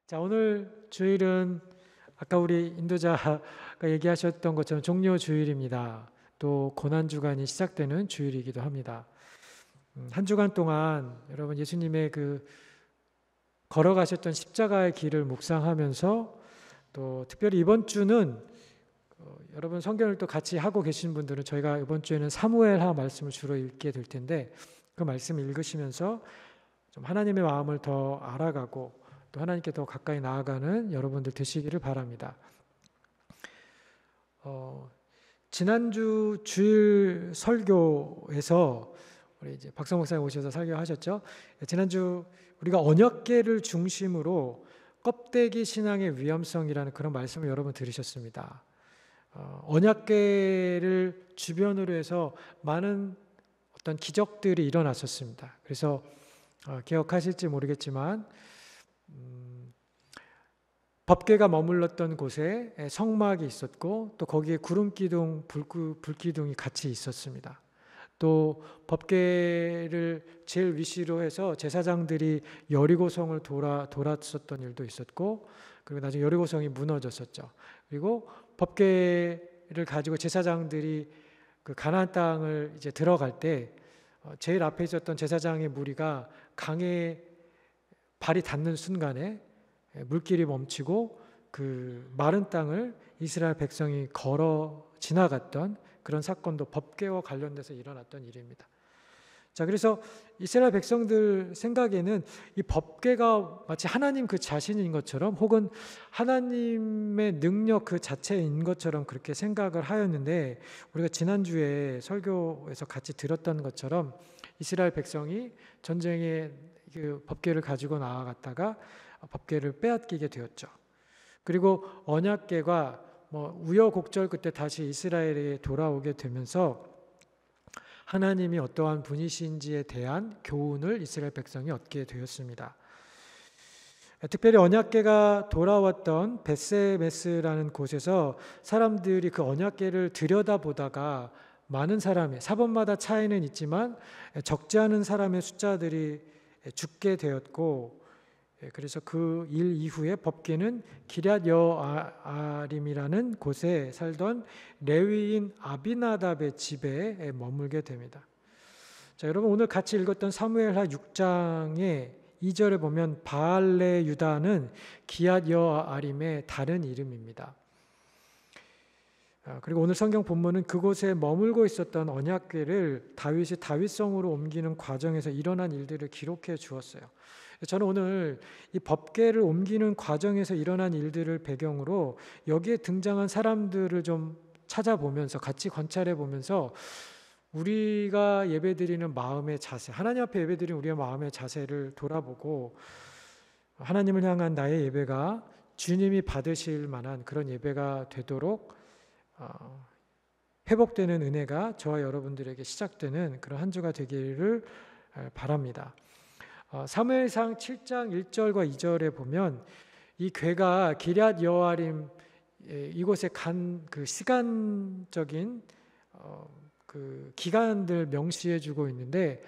자, 오늘 주일은 아까 우리 인도자가 얘기하셨던 것처럼 종료 주일입니다. 또 고난 주간이 시작되는 주일이기도 합니다. 한 주간 동안 여러분 예수님의 그 걸어가셨던 십자가의 길을 묵상하면서 또 특별히 이번 주는 여러분 성경을 또 같이 하고 계신 분들은 저희가 이번 주에는 사무엘하 말씀을 주로 읽게 될 텐데 그 말씀을 읽으시면서 좀 하나님의 마음을 더 알아가고 또 하나님께 더 가까이 나아가는 여러분들 되시기를 바랍니다. 지난주 주일 설교에서 우리 이제 박성 목사님 오셔서 설교하셨죠. 지난주 우리가 언약궤를 중심으로 껍데기 신앙의 위험성이라는 그런 말씀을 여러분 들으셨습니다. 언약궤를 주변으로 해서 많은 어떤 기적들이 일어났었습니다. 그래서 기억하실지 모르겠지만 법궤가 머물렀던 곳에 성막이 있었고 또 거기에 구름기둥, 불기둥이 같이 있었습니다. 또 법궤를 제일 위시로 해서 제사장들이 여리고성을 돌았었던 일도 있었고 그리고 나중에 여리고성이 무너졌었죠. 그리고 법궤를 가지고 제사장들이 그 가나안 땅을 이제 들어갈 때 제일 앞에 있었던 제사장의 무리가 강에 발이 닿는 순간에 물길이 멈추고 그 마른 땅을 이스라엘 백성이 걸어 지나갔던 그런 사건도 법궤와 관련돼서 일어났던 일입니다. 자, 그래서 이스라엘 백성들 생각에는 이 법궤가 마치 하나님 그 자신인 것처럼 혹은 하나님의 능력 그 자체인 것처럼 그렇게 생각을 하였는데 우리가 지난주에 설교에서 같이 들었던 것처럼 이스라엘 백성이 전쟁에 그 법궤를 가지고 나아갔다가 법궤를 빼앗기게 되었죠. 그리고 언약궤가 우여곡절 끝에 다시 이스라엘에 돌아오게 되면서 하나님이 어떠한 분이신지에 대한 교훈을 이스라엘 백성이 얻게 되었습니다. 특별히 언약궤가 돌아왔던 벳세메스라는 곳에서 사람들이 그 언약궤를 들여다보다가 많은 사람이 사번마다 차이는 있지만 적지 않은 사람의 숫자들이 죽게 되었고 그래서 그 일 이후에 법궤는 기럇 여아림이라는 곳에 살던 레위인 아비나답의 집에 머물게 됩니다. 자, 여러분 오늘 같이 읽었던 사무엘하 6장의 2절에 보면 바알레 유다는 기럇 여아림의 다른 이름입니다. 그리고 오늘 성경 본문은 그곳에 머물고 있었던 언약궤를 다윗이 다윗성으로 옮기는 과정에서 일어난 일들을 기록해 주었어요. 저는 오늘 이 법궤를 옮기는 과정에서 일어난 일들을 배경으로 여기에 등장한 사람들을 좀 찾아보면서 같이 관찰해 보면서 우리가 예배드리는 마음의 자세, 하나님 앞에 예배드리는 우리의 마음의 자세를 돌아보고 하나님을 향한 나의 예배가 주님이 받으실 만한 그런 예배가 되도록 회복되는 은혜가 저와 여러분들에게 시작되는 그런 한 주가 되기를 바랍니다. 사무엘상 7장 1절과 2절에 보면 이 궤가 기럇 여아림 이곳에 간 그 시간적인 그 기간들 명시해 주고 있는데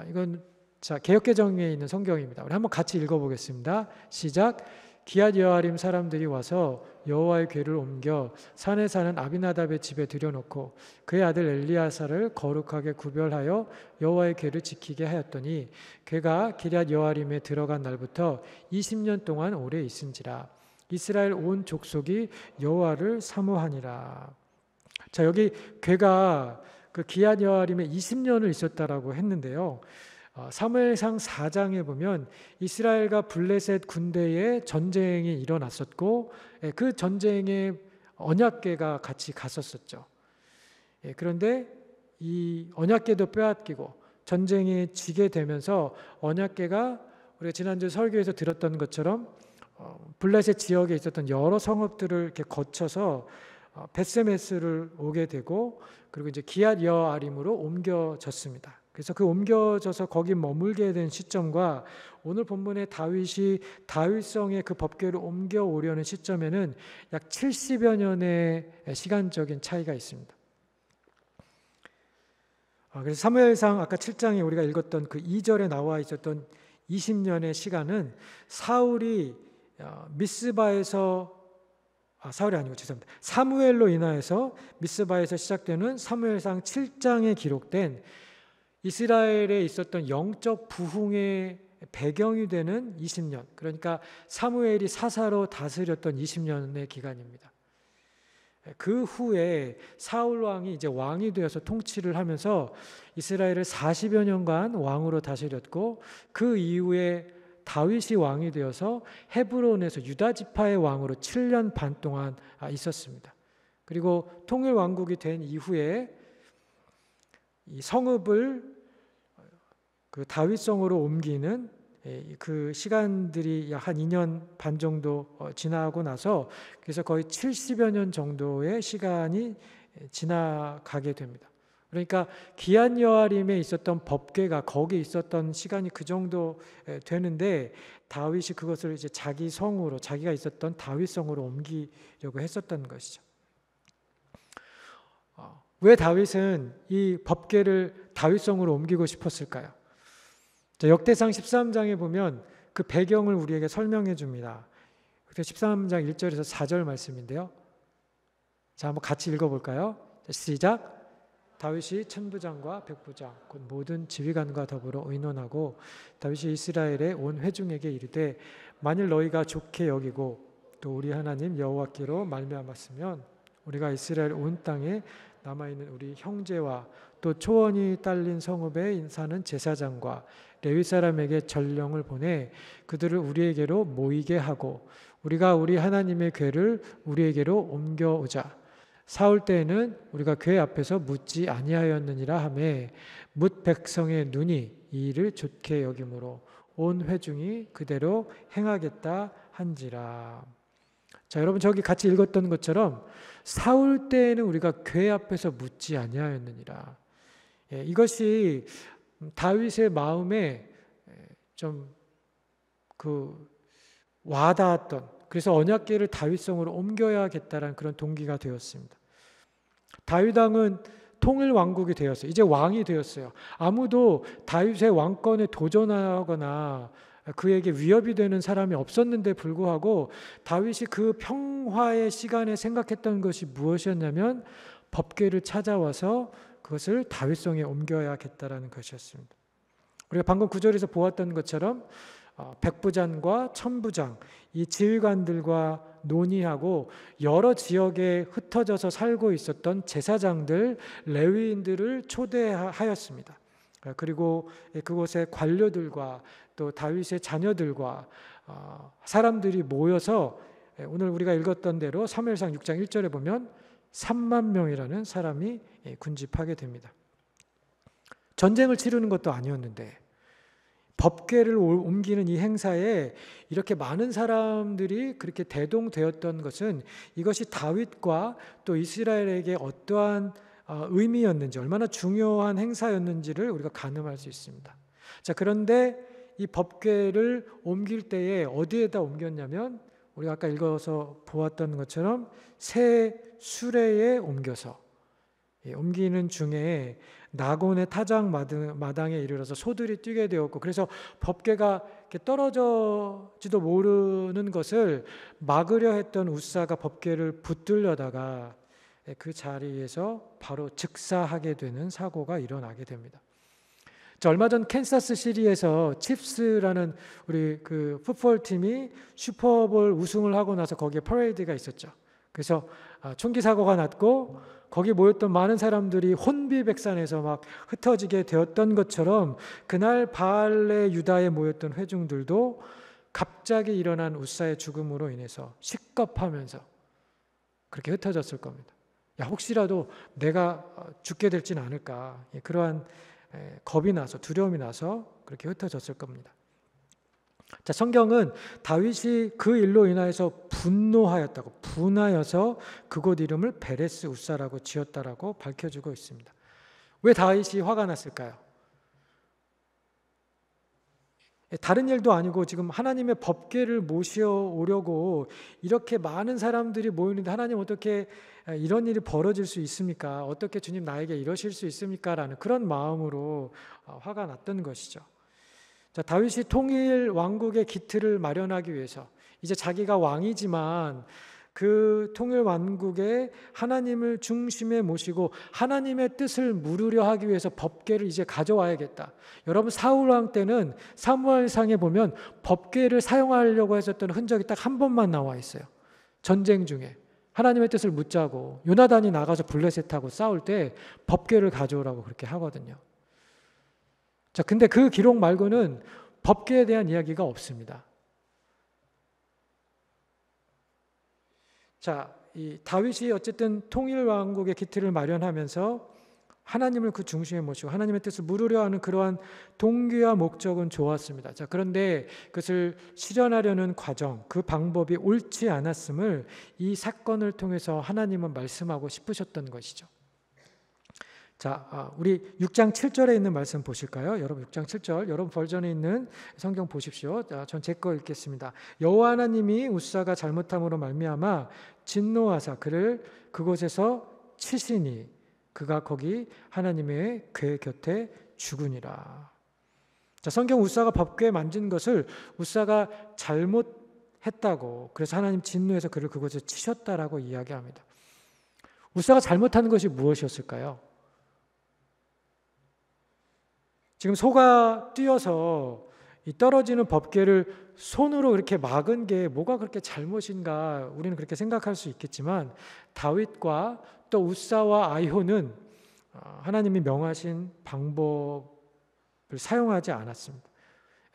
이건 자 개역개정에 있는 성경입니다. 우리 한번 같이 읽어보겠습니다. 시작. 기럇 여아림 사람들이 와서 여호와의 궤를 옮겨 산에 사는 아비나답의 집에 들여놓고 그의 아들 엘리야사를 거룩하게 구별하여 여호와의 궤를 지키게 하였더니 궤가 기럇 여아림에 들어간 날부터 20년 동안 오래 있은지라 이스라엘 온 족속이 여호와를 사모하니라. 자, 여기 궤가 그 기럇 여아림에 20년을 있었다라고 했는데요. 사무엘상 4장에 보면 이스라엘과 블레셋 군대의 전쟁이 일어났었고 그 전쟁에 언약궤가 같이 갔었었죠. 그런데 이 언약궤도 빼앗기고 전쟁에 지게 되면서 언약궤가 우리가 지난주 설교에서 들었던 것처럼 블레셋 지역에 있었던 여러 성읍들을 이렇게 거쳐서 벳세메스를 오게 되고 그리고 이제 기럇 여아림으로 옮겨졌습니다. 그래서 그 옮겨져서 거기 머물게 된 시점과 오늘 본문의 다윗이 다윗성의 그 법궤를 옮겨오려는 시점에는 약 70여 년의 시간적인 차이가 있습니다. 그래서 사무엘상 아까 7장에 우리가 읽었던 그 2절에 나와 있었던 20년의 시간은 사울이 사울이 아니고 죄송합니다. 사무엘로 인하여서 미스바에서 시작되는 사무엘상 7장에 기록된 이스라엘에 있었던 영적 부흥의 배경이 되는 20년, 그러니까 사무엘이 사사로 다스렸던 20년의 기간입니다. 그 후에 사울 왕이 이제 왕이 되어서 통치를 하면서 이스라엘을 40여 년간 왕으로 다스렸고, 그 이후에 다윗이 왕이 되어서 헤브론에서 유다 지파의 왕으로 7년 반 동안 있었습니다. 그리고 통일 왕국이 된 이후에 이 성읍을 그 다윗성으로 옮기는 그 시간들이 약 한 2년 반 정도 지나고 나서, 그래서 거의 70여 년 정도의 시간이 지나가게 됩니다. 그러니까 기한 여아림에 있었던 법궤가 거기 있었던 시간이 그 정도 되는데, 다윗이 그것을 이제 자기 성으로, 자기가 있었던 다윗성으로 옮기려고 했었던 것이죠. 왜 다윗은 이 법궤를 다윗성으로 옮기고 싶었을까요? 역대상 13장에 보면 그 배경을 우리에게 설명해 줍니다. 13장 1절에서 4절 말씀인데요. 자, 한번 같이 읽어볼까요? 시작. 다윗이 천부장과 백부장 곧 모든 지휘관과 더불어 의논하고 다윗이 이스라엘의 온 회중에게 이르되, 만일 너희가 좋게 여기고 또 우리 하나님 여호와께로 말미암았으면 우리가 이스라엘 온 땅에 남아있는 우리 형제와 또 초원이 딸린 성읍에 사는 제사장과 레위 사람에게 전령을 보내 그들을 우리에게로 모이게 하고 우리가 우리 하나님의 궤를 우리에게로 옮겨오자. 사울 때에는 우리가 궤 앞에서 묻지 아니하였느니라 하매 뭇 백성의 눈이 이 일을 좋게 여김으로 온 회중이 그대로 행하겠다 한지라. 자, 여러분 저기 같이 읽었던 것처럼 사울 때에는 우리가 궤 앞에서 묻지 아니하였느니라. 이것이 다윗의 마음에 좀 와닿았던, 그래서 언약궤를 다윗성으로 옮겨야겠다라는 그런 동기가 되었습니다. 다윗 왕은 통일 왕국이 되었어요. 이제 왕이 되었어요. 아무도 다윗의 왕권에 도전하거나 그에게 위협이 되는 사람이 없었는데 불구하고 다윗이 그 평화의 시간에 생각했던 것이 무엇이었냐면 법궤를 찾아와서 그것을 다윗성에 옮겨야겠다라는 것이었습니다. 우리가 방금 구절에서 보았던 것처럼 백부장과 천부장, 이 지휘관들과 논의하고 여러 지역에 흩어져서 살고 있었던 제사장들, 레위인들을 초대하였습니다. 그리고 그곳의 관료들과 또 다윗의 자녀들과 사람들이 모여서 오늘 우리가 읽었던 대로 사무엘상 6장 1절에 보면 3만 명이라는 사람이 군집하게 됩니다. 전쟁을 치르는 것도 아니었는데 법궤를 옮기는 이 행사에 이렇게 많은 사람들이 그렇게 대동되었던 것은 이것이 다윗과 또 이스라엘에게 어떠한 의미였는지, 얼마나 중요한 행사였는지를 우리가 가늠할 수 있습니다. 자, 그런데 이 법궤를 옮길 때에 어디에다 옮겼냐면 우리가 아까 읽어서 보았던 것처럼 새 수레에 옮겨서 옮기는 중에 나곤의 타작 마당에 이르러서 소들이 뛰게 되었고, 그래서 법궤가 떨어져지도 모르는 것을 막으려 했던 웃사가 법궤를 붙들려다가 그 자리에서 바로 즉사하게 되는 사고가 일어나게 됩니다. 얼마 전 캔사스 시리에서 칩스라는 우리 그 풋볼 팀이 슈퍼볼 우승을 하고 나서 거기에 퍼레이드가 있었죠. 그래서 총기 사고가 났고 거기 모였던 많은 사람들이 혼비백산해서 막 흩어지게 되었던 것처럼 그날 바알레 유다에 모였던 회중들도 갑자기 일어난 웃사의 죽음으로 인해서 식겁하면서 그렇게 흩어졌을 겁니다. 야, 혹시라도 내가 죽게 될지는 않을까, 그러한 겁이 나서 두려움이 나서 그렇게 흩어졌을 겁니다. 자, 성경은 다윗이 그 일로 인하여서 분노하였다고, 분하여서 그곳 이름을 베레스 웃사라고 지었다라고 밝혀주고 있습니다. 왜 다윗이 화가 났을까요? 다른 일도 아니고 지금 하나님의 법궤를 모셔오려고 이렇게 많은 사람들이 모이는데 하나님 어떻게 이런 일이 벌어질 수 있습니까? 어떻게 주님 나에게 이러실 수 있습니까? 라는 그런 마음으로 화가 났던 것이죠. 자, 다윗이 통일 왕국의 기틀을 마련하기 위해서 이제 자기가 왕이지만 그 통일 왕국의 하나님을 중심에 모시고 하나님의 뜻을 물으려 하기 위해서 법궤를 이제 가져와야겠다. 여러분 사울 왕 때는 사무엘상에 보면 법궤를 사용하려고 했었던 흔적이 딱 한 번만 나와 있어요. 전쟁 중에 하나님의 뜻을 묻자고 요나단이 나가서 블레셋하고 싸울 때 법궤를 가져오라고 그렇게 하거든요. 자, 근데 그 기록 말고는 법궤에 대한 이야기가 없습니다. 자, 이 다윗이 어쨌든 통일 왕국의 기틀을 마련하면서 하나님을 그 중심에 모시고 하나님의 뜻을 물으려 하는 그러한 동기와 목적은 좋았습니다. 자, 그런데 그것을 실현하려는 과정, 그 방법이 옳지 않았음을 이 사건을 통해서 하나님은 말씀하고 싶으셨던 것이죠. 자, 우리 6장 7절에 있는 말씀 보실까요? 여러분 6장 7절, 여러분 버전에 있는 성경 보십시오. 전 제 거 읽겠습니다. 여호와 하나님이 웃사가 잘못함으로 말미암아 진노하사 그를 그곳에서 치시니 그가 거기 하나님의 궤 곁에 죽으니라. 자, 성경 웃사가 법궤에 만진 것을 웃사가 잘못했다고, 그래서 하나님 진노해서 그를 그곳에 치셨다라고 이야기합니다. 웃사가 잘못한 것이 무엇이었을까요? 지금 소가 뛰어서 이 떨어지는 법궤를 손으로 이렇게 막은 게 뭐가 그렇게 잘못인가, 우리는 그렇게 생각할 수 있겠지만 다윗과 또 웃사와 아이호는 하나님이 명하신 방법을 사용하지 않았습니다.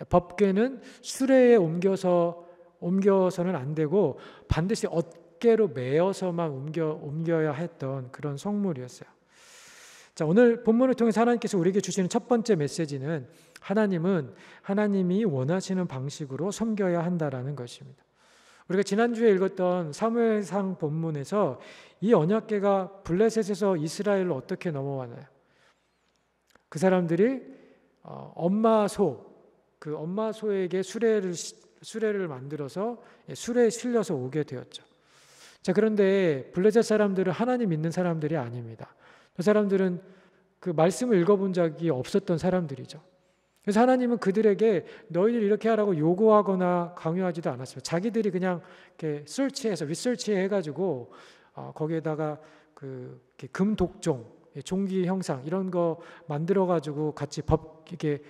법궤는 수레에 옮겨서는 안 되고 반드시 어깨로 메어서만 옮겨야 했던 그런 성물이었어요. 자, 오늘 본문을 통해서 하나님께서 우리에게 주시는 첫 번째 메시지는 하나님은 하나님이 원하시는 방식으로 섬겨야 한다라는 것입니다. 우리가 지난주에 읽었던 사무엘상 본문에서 이 언약궤가 블레셋에서 이스라엘로 어떻게 넘어왔나요? 그 사람들이 엄마 소에게 수레를 만들어서 수레에 실려서 오게 되었죠. 자, 그런데 블레셋 사람들은 하나님 믿는 사람들이 아닙니다. 그 사람들은 그 말씀을 읽어본 적이 없었던 사람들이죠. 그래서 하나님은 그들에게 너희들 이렇게 하라고 요구하거나 강요하지도 않았어요. 자기들이 그냥 이렇게 리서치 해가지고 거기에다가 금 독종, 종기 형상 이런 거 만들어가지고 같이 이렇게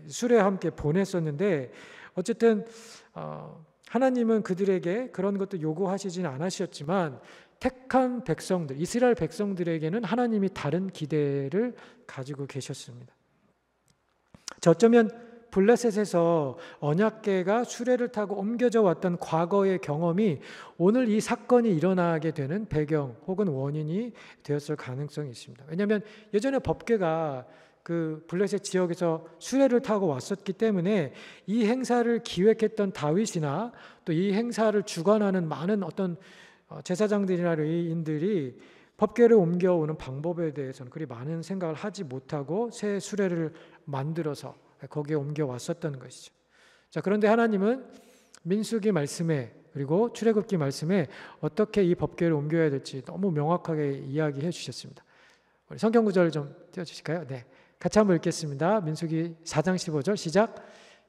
수레와 함께 보냈었는데 어쨌든 하나님은 그들에게 그런 것도 요구하시지는 않으셨지만 택한 백성들, 이스라엘 백성들에게는 하나님이 다른 기대를 가지고 계셨습니다. 어쩌면 블레셋에서 언약궤가 수레를 타고 옮겨져 왔던 과거의 경험이 오늘 이 사건이 일어나게 되는 배경 혹은 원인이 되었을 가능성이 있습니다. 왜냐하면 예전에 법궤가 그 블레셋 지역에서 수레를 타고 왔었기 때문에 이 행사를 기획했던 다윗이나 또 이 행사를 주관하는 많은 어떤 제사장들이나 레위인들이 법궤를 옮겨오는 방법에 대해서는 그리 많은 생각을 하지 못하고 새 수레를 만들어서 거기에 옮겨왔었던 것이죠. 자, 그런데 하나님은 민수기 말씀에 그리고 출애굽기 말씀에 어떻게 이 법궤를 옮겨야 될지 너무 명확하게 이야기해 주셨습니다. 우리 성경 구절 좀 띄워주실까요? 네, 같이 한번 읽겠습니다. 민수기 4장 15절 시작.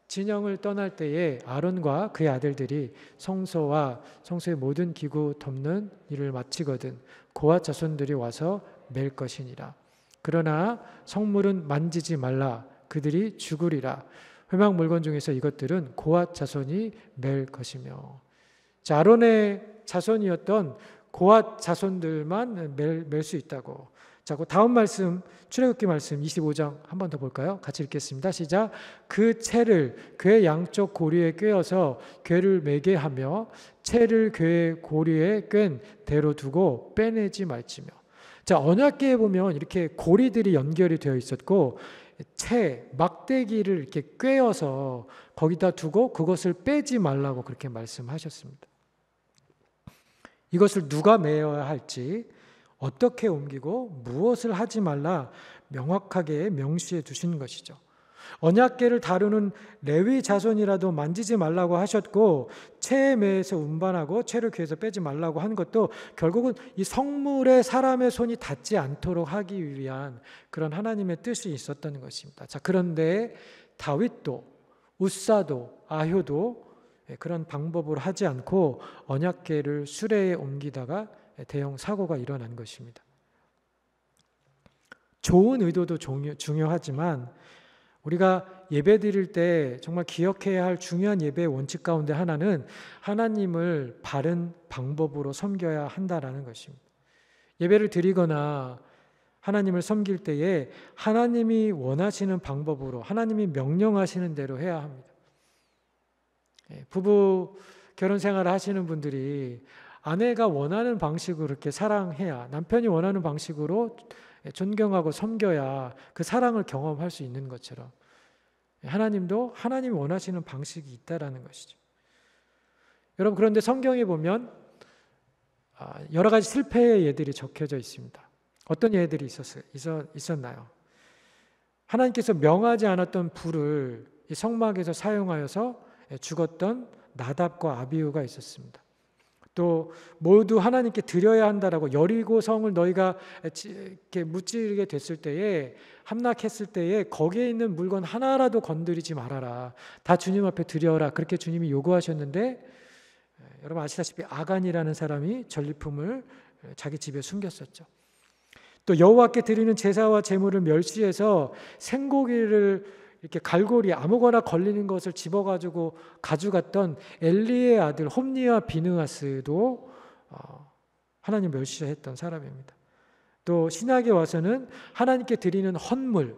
진영을 떠날 때에 아론과 그의 아들들이 성소와 성소의 모든 기구 덮는 일을 마치거든 고앗 자손들이 와서 맬 것이니라. 그러나 성물은 만지지 말라. 그들이 죽으리라. 회막 물건 중에서 이것들은 고앗 자손이 맬 것이며. 자, 아론의 자손이었던 고앗 자손들만 맬 수 있다고. 자, 그 다음 말씀 출애굽기 말씀 25장 한 번 더 볼까요? 같이 읽겠습니다. 시작. 그 채를 궤 양쪽 고리에 꿰어서 궤를 매게 하며 채를 궤 고리에 꿰n 대로 두고 빼내지 말지며. 자, 언약궤에 보면 이렇게 고리들이 연결이 되어 있었고 채, 막대기를 이렇게 꿰어서 거기다 두고 그것을 빼지 말라고 그렇게 말씀하셨습니다. 이것을 누가 메어야 할지, 어떻게 옮기고 무엇을 하지 말라 명확하게 명시해 두신 것이죠. 언약궤를 다루는 레위 자손이라도 만지지 말라고 하셨고 채에 매에서 운반하고 채를 궤에서 빼지 말라고 한 것도 결국은 이 성물에 사람의 손이 닿지 않도록 하기 위한 그런 하나님의 뜻이 있었던 것입니다. 자, 그런데 다윗도 웃사도 아효도 그런 방법으로 하지 않고 언약궤를 수레에 옮기다가 대형 사고가 일어난 것입니다. 좋은 의도도 중요하지만 우리가 예배 드릴 때 정말 기억해야 할 중요한 예배의 원칙 가운데 하나는 하나님을 바른 방법으로 섬겨야 한다라는 것입니다. 예배를 드리거나 하나님을 섬길 때에 하나님이 원하시는 방법으로, 하나님이 명령하시는 대로 해야 합니다. 부부 결혼 생활을 하시는 분들이 아내가 원하는 방식으로 이렇게 사랑해야, 남편이 원하는 방식으로 존경하고 섬겨야 그 사랑을 경험할 수 있는 것처럼 하나님도 하나님이 원하시는 방식이 있다라는 것이죠. 여러분, 그런데 성경에 보면 여러 가지 실패의 예들이 적혀져 있습니다. 어떤 예들이 있었나요? 하나님께서 명하지 않았던 불을 이 성막에서 사용하여서 죽었던 나답과 아비후가 있었습니다. 또 모두 하나님께 드려야 한다라고 여리고 성을 너희가 이렇게 무찌르게 됐을 때에, 함락했을 때에 거기에 있는 물건 하나라도 건드리지 말아라, 다 주님 앞에 드려라, 그렇게 주님이 요구하셨는데 여러분 아시다시피 아간이라는 사람이 전리품을 자기 집에 숨겼었죠. 또 여호와께 드리는 제사와 제물을 멸시해서 생고기를 이렇게 갈고리 아무거나 걸리는 것을 집어가지고 가져갔던 엘리의 아들 홈니와 비느하스도 하나님 멸시했던 사람입니다. 또 신약에 와서는 하나님께 드리는 헌물,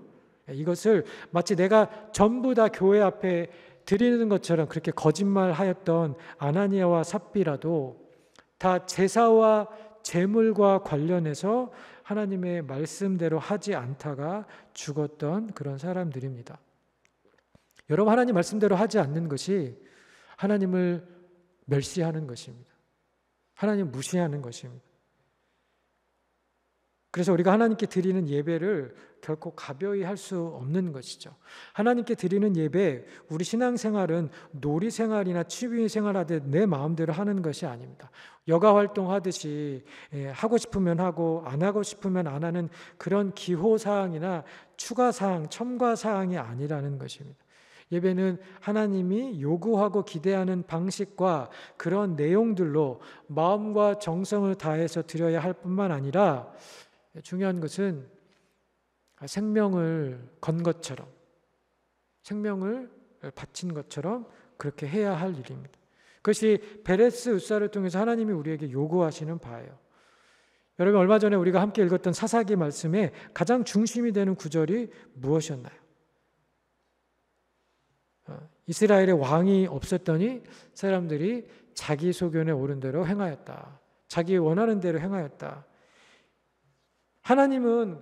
이것을 마치 내가 전부 다 교회 앞에 드리는 것처럼 그렇게 거짓말하였던 아나니아와 삽비라도 다 제사와 제물과 관련해서 하나님의 말씀대로 하지 않다가 죽었던 그런 사람들입니다. 여러분, 하나님 말씀대로 하지 않는 것이 하나님을 멸시하는 것입니다. 하나님 무시하는 것입니다. 그래서 우리가 하나님께 드리는 예배를 결코 가벼이 할 수 없는 것이죠. 하나님께 드리는 예배, 우리 신앙생활은 놀이생활이나 취미생활하듯 내 마음대로 하는 것이 아닙니다. 여가 활동하듯이 하고 싶으면 하고 안 하고 싶으면 안 하는 그런 기호사항이나 추가사항, 첨가사항이 아니라는 것입니다. 예배는 하나님이 요구하고 기대하는 방식과 그런 내용들로 마음과 정성을 다해서 드려야 할 뿐만 아니라 중요한 것은 생명을 건 것처럼, 생명을 바친 것처럼 그렇게 해야 할 일입니다. 그것이 베레스 윗사를 통해서 하나님이 우리에게 요구하시는 바예요. 여러분, 얼마 전에 우리가 함께 읽었던 사사기 말씀에 가장 중심이 되는 구절이 무엇이었나요? 이스라엘에 왕이 없었더니 사람들이 자기 소견에 옳은 대로 행하였다. 자기 원하는 대로 행하였다. 하나님은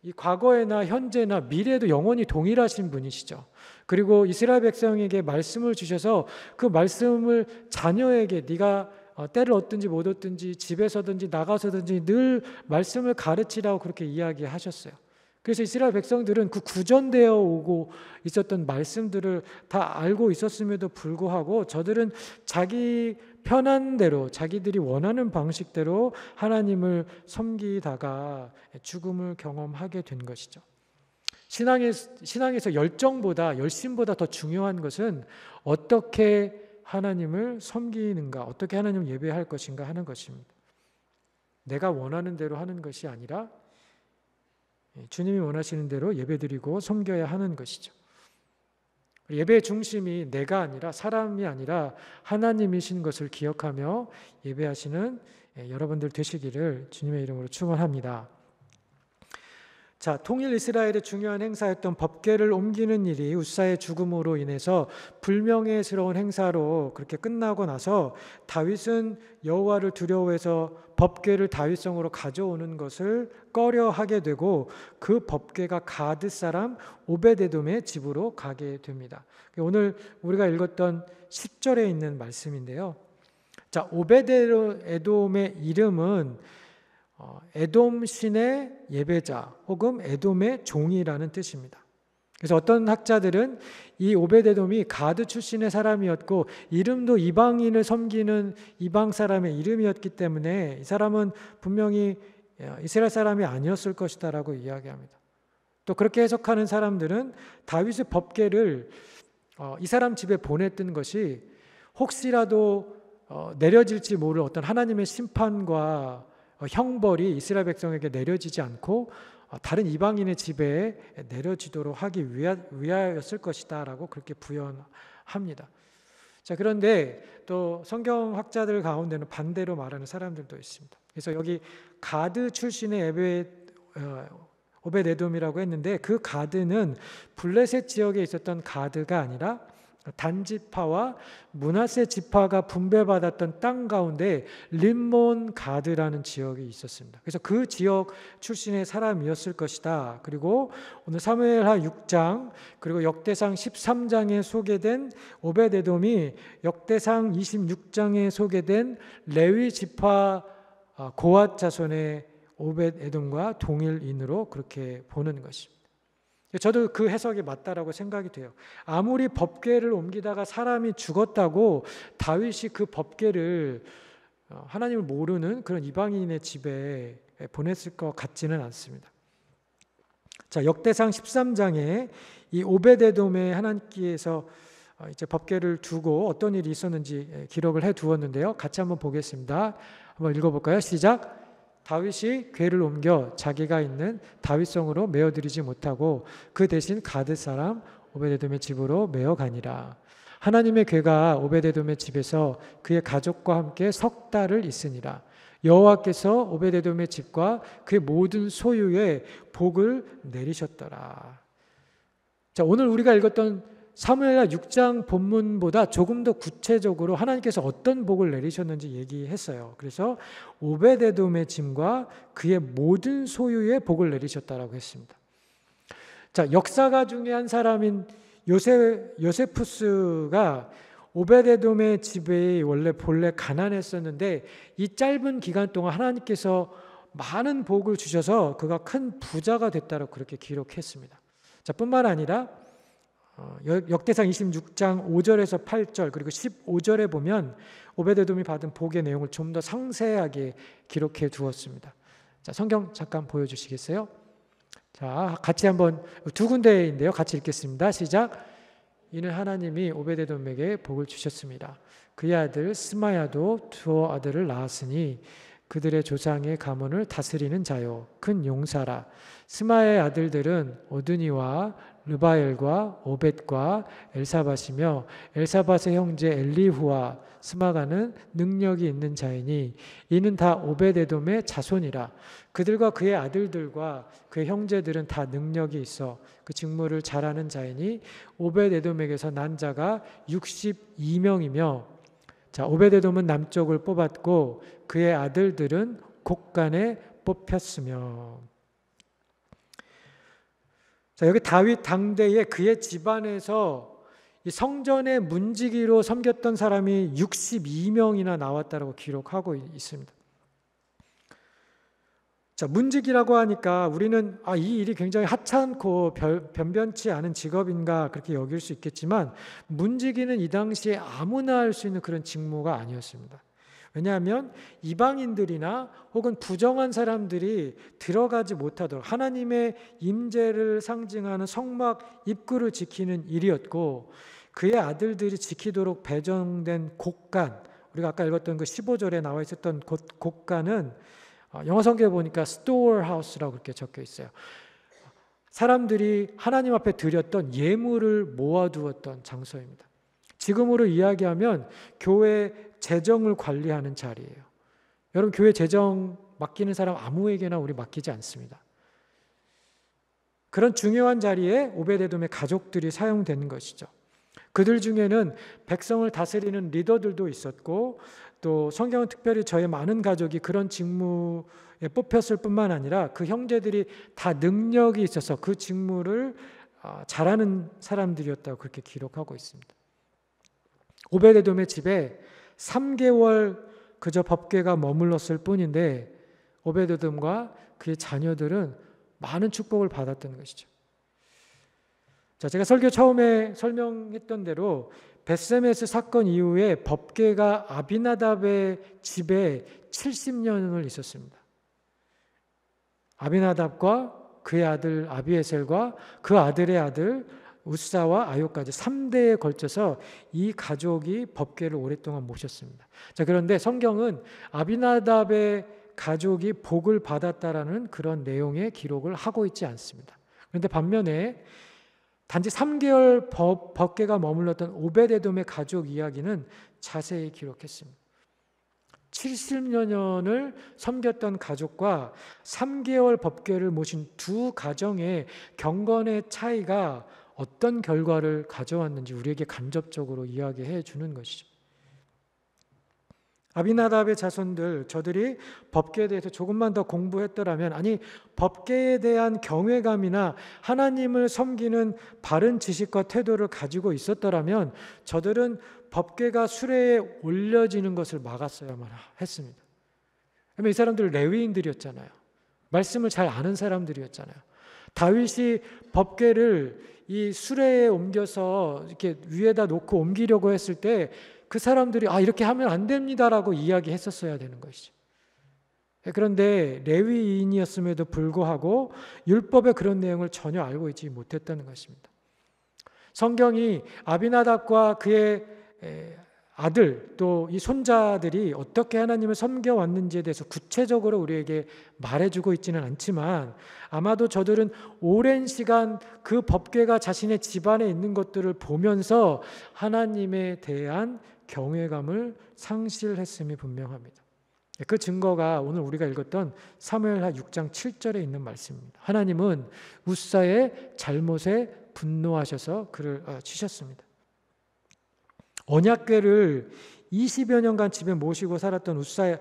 이 과거에나 현재나 미래에도 영원히 동일하신 분이시죠. 그리고 이스라엘 백성에게 말씀을 주셔서 그 말씀을 자녀에게 네가 때를 얻든지 못 얻든지 집에서든지 나가서든지 늘 말씀을 가르치라고 그렇게 이야기하셨어요. 그래서 이스라엘 백성들은 그 구전되어 오고 있었던 말씀들을 다 알고 있었음에도 불구하고 저들은 자기 편한 대로, 자기들이 원하는 방식대로 하나님을 섬기다가 죽음을 경험하게 된 것이죠. 신앙에서 열정보다, 열심보다 더 중요한 것은 어떻게 하나님을 섬기는가, 어떻게 하나님을 예배할 것인가 하는 것입니다. 내가 원하는 대로 하는 것이 아니라 주님이 원하시는 대로 예배드리고 섬겨야 하는 것이죠. 예배의 중심이 내가 아니라, 사람이 아니라 하나님이신 것을 기억하며 예배하시는 여러분들 되시기를 주님의 이름으로 축원합니다. 자, 통일 이스라엘의 중요한 행사였던 법궤를 옮기는 일이 웃사의 죽음으로 인해서 불명예스러운 행사로 그렇게 끝나고 나서 다윗은 여호와를 두려워해서 법궤를 다윗성으로 가져오는 것을 꺼려하게 되고 그 법궤가 가드 사람 오베데돔의 집으로 가게 됩니다. 오늘 우리가 읽었던 10절에 있는 말씀인데요. 자, 오베데돔의 이름은 에돔 신의 예배자 혹은 에돔의 종이라는 뜻입니다. 그래서 어떤 학자들은 이 오베데돔이 가드 출신의 사람이었고 이름도 이방인을 섬기는 이방 사람의 이름이었기 때문에 이 사람은 분명히 이스라엘 사람이 아니었을 것이다라고 이야기합니다. 또 그렇게 해석하는 사람들은 다윗의 법궤를 이 사람 집에 보냈던 것이 혹시라도 내려질지 모를 어떤 하나님의 심판과 형벌이 이스라엘 백성에게 내려지지 않고 다른 이방인의 집에 내려지도록 하기 위하였을 것이다 라고 그렇게 부연합니다. 자, 그런데 또 성경학자들 가운데는 반대로 말하는 사람들도 있습니다. 그래서 여기 가드 출신의 오벳에돔이라고 했는데 그 가드는 블레셋 지역에 있었던 가드가 아니라 단지파와 므낫세 지파가 분배받았던 땅 가운데 림몬 가드라는 지역이 있었습니다. 그래서 그 지역 출신의 사람이었을 것이다. 그리고 오늘 사무엘하 6장 그리고 역대상 13장에 소개된 오벳에돔이 역대상 26장에 소개된 레위 지파 고앗 자손의 오벳에돔과 동일인으로 그렇게 보는 것입니다. 저도 그 해석이 맞다라고 생각이 돼요. 아무리 법궤를 옮기다가 사람이 죽었다고 다윗이 그 법궤를 하나님을 모르는 그런 이방인의 집에 보냈을 것 같지는 않습니다. 자, 역대상 13장에 이 오벳에돔의 하나님께서 이제 법궤를 두고 어떤 일이 있었는지 기록을 해 두었는데요. 같이 한번 보겠습니다. 한번 읽어볼까요? 시작. 다윗이 궤를 옮겨 자기가 있는 다윗성으로 메어드리지 못하고 그 대신 가드 사람 오벳에돔의 집으로 메어 가니라. 하나님의 궤가 오벳에돔의 집에서 그의 가족과 함께 석 달을 있으니라. 여호와께서 오벳에돔의 집과 그의 모든 소유에 복을 내리셨더라. 자, 오늘 우리가 읽었던 사무엘하 6장 본문보다 조금 더 구체적으로 하나님께서 어떤 복을 내리셨는지 얘기했어요. 그래서 오벳에돔의 짐과 그의 모든 소유에 복을 내리셨다라고 했습니다. 자, 역사가 중에 한 사람인 요세푸스가 오벳에돔의 집이 원래 본래 가난했었는데 이 짧은 기간 동안 하나님께서 많은 복을 주셔서 그가 큰 부자가 됐다고 그렇게 기록했습니다. 자, 뿐만 아니라 역대상 26장 5절에서 8절 그리고 15절에 보면 오벳에돔이 받은 복의 내용을 좀 더 상세하게 기록해 두었습니다. 자, 성경 잠깐 보여주시겠어요? 자, 같이 한번 두 군데인데요. 같이 읽겠습니다. 시작. 이는 하나님이 오벳에돔에게 복을 주셨습니다. 그의 아들 스마야도 두 아들을 낳았으니 그들의 조상의 가문을 다스리는 자요 큰 용사라. 스마야의 아들들은 오드니와 르바엘과 오벳과 엘사밧이며 엘사밧의 형제 엘리후와 스마가는 능력이 있는 자이니 이는 다 오벳에돔의 자손이라. 그들과 그의 아들들과 그의 형제들은 다 능력이 있어 그 직무를 잘하는 자이니 오벳에돔에게서 난 자가 62명이며 자, 오벳에돔은 남쪽을 뽑았고 그의 아들들은 곡간에 뽑혔으며. 자, 여기 다윗 당대에 그의 집안에서 이 성전의 문지기로 섬겼던 사람이 62명이나 나왔다고 기록하고 있습니다. 자, 문지기라고 하니까 우리는 이 일이 굉장히 하찮고 변변치 않은 직업인가 그렇게 여길 수 있겠지만 문지기는 이 당시에 아무나 할 수 있는 그런 직무가 아니었습니다. 왜냐하면 이방인들이나 혹은 부정한 사람들이 들어가지 못하도록 하나님의 임재를 상징하는 성막 입구를 지키는 일이었고 그의 아들들이 지키도록 배정된 곡간, 우리가 아까 읽었던 그 15절에 나와 있었던 곡간은 영어 성경에 보니까 스토어하우스라고 그렇게 적혀 있어요. 사람들이 하나님 앞에 드렸던 예물을 모아두었던 장소입니다. 지금으로 이야기하면 교회 재정을 관리하는 자리예요. 여러분, 교회 재정 맡기는 사람 아무에게나 우리 맡기지 않습니다. 그런 중요한 자리에 오벳에돔의 가족들이 사용된 것이죠. 그들 중에는 백성을 다스리는 리더들도 있었고 또 성경은 특별히 저의 많은 가족이 그런 직무에 뽑혔을 뿐만 아니라 그 형제들이 다 능력이 있어서 그 직무를 잘하는 사람들이었다고 그렇게 기록하고 있습니다. 오벳에돔의 집에 3개월 그저 법궤가 머물렀을 뿐인데 오벳에돔과 그의 자녀들은 많은 축복을 받았던 것이죠. 자, 제가 설교 처음에 설명했던 대로 벳세메스 사건 이후에 법궤가 아비나답의 집에 70년을 있었습니다. 아비나답과 그의 아들 아비에셀과 그 아들의 아들 웃사와 아요까지 3대에 걸쳐서 이 가족이 법궤를 오랫동안 모셨습니다. 자, 그런데 성경은 아비나답의 가족이 복을 받았다라는 그런 내용의 기록을 하고 있지 않습니다. 그런데 반면에 단지 3개월 법궤가 머물렀던 오벳에돔의 가족 이야기는 자세히 기록했습니다. 70여 년을 섬겼던 가족과 3개월 법궤를 모신 두 가정의 경건의 차이가 어떤 결과를 가져왔는지 우리에게 간접적으로 이야기해 주는 것이죠. 아비나답의 자손들, 저들이 법궤에 대해서 조금만 더 공부했더라면, 아니 법궤에 대한 경외감이나 하나님을 섬기는 바른 지식과 태도를 가지고 있었더라면 저들은 법궤가 수레에 올려지는 것을 막았어야만 했습니다. 왜냐하면 이 사람들 레위인들이었잖아요. 말씀을 잘 아는 사람들이었잖아요. 다윗이 법궤를 이 수레에 옮겨서 이렇게 위에다 놓고 옮기려고 했을 때 그 사람들이 이렇게 하면 안 됩니다라고 이야기했었어야 되는 것이죠. 그런데 레위인이었음에도 불구하고 율법의 그런 내용을 전혀 알고 있지 못했다는 것입니다. 성경이 아비나답과 그의 아들 또 이 손자들이 어떻게 하나님을 섬겨왔는지에 대해서 구체적으로 우리에게 말해주고 있지는 않지만 아마도 저들은 오랜 시간 그 법궤가 자신의 집안에 있는 것들을 보면서 하나님에 대한 경외감을 상실했음이 분명합니다. 그 증거가 오늘 우리가 읽었던 사무엘하 6장 7절에 있는 말씀입니다. 하나님은 웃사의 잘못에 분노하셔서 그를 치셨습니다. 언약궤를 20여 년간 집에 모시고 살았던 웃사,